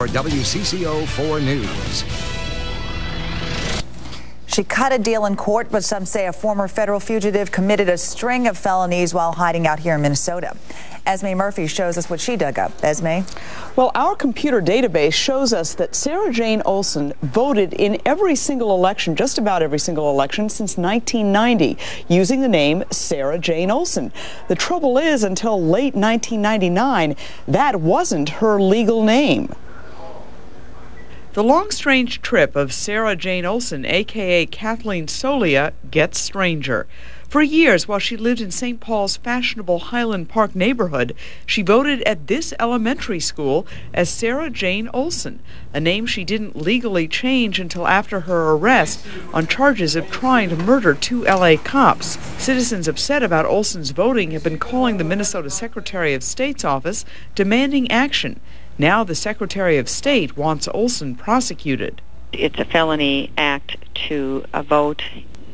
For WCCO 4 News. She cut a deal in court, but some say a former federal fugitive committed a string of felonies while hiding out here in Minnesota. Esme Murphy shows us what she dug up. Esme? Well, our computer database shows us that Sarah Jane Olson voted in every single election, just about every single election, since 1990, using the name Sarah Jane Olson. The trouble is, until late 1999, that wasn't her legal name. The long, strange trip of Sarah Jane Olson, a.k.a. Kathleen Soliah, gets stranger. For years, while she lived in St. Paul's fashionable Highland Park neighborhood, she voted at this elementary school as Sarah Jane Olson, a name she didn't legally change until after her arrest on charges of trying to murder 2 L.A. cops. Citizens upset about Olson's voting have been calling the Minnesota Secretary of State's office demanding action. Now the Secretary of State wants Olson prosecuted. It's a felony act to vote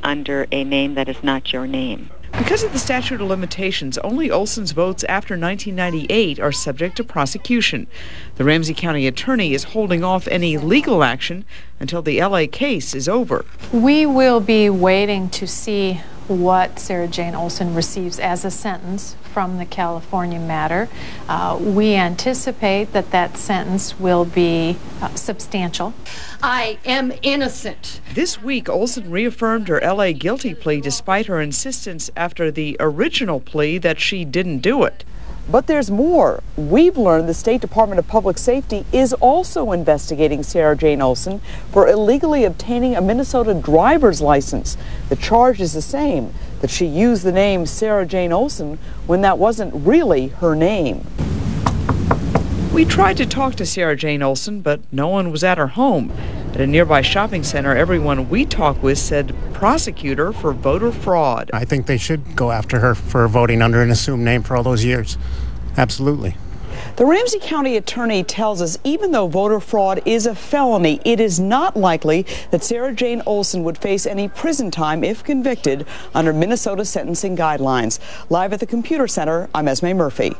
under a name that is not your name. Because of the statute of limitations, only Olson's votes after 1998 are subject to prosecution. The Ramsey County attorney is holding off any legal action until the L.A. case is over. We will be waiting to see what Sarah Jane Olson receives as a sentence from the California matter. We anticipate that that sentence will be substantial. I am innocent. This week, Olson reaffirmed her L.A. guilty plea despite her insistence after the original plea that she didn't do it. But there's more. We've learned the State Department of Public Safety is also investigating Sarah Jane Olson for illegally obtaining a Minnesota driver's license. The charge is the same, that she used the name Sarah Jane Olson when that wasn't really her name. We tried to talk to Sarah Jane Olson, but no one was at her home. At a nearby shopping center, everyone we talked with said prosecute her for voter fraud. I think they should go after her for voting under an assumed name for all those years. Absolutely. The Ramsey County attorney tells us even though voter fraud is a felony, it is not likely that Sarah Jane Olson would face any prison time if convicted under Minnesota sentencing guidelines. Live at the Computer Center, I'm Esme Murphy.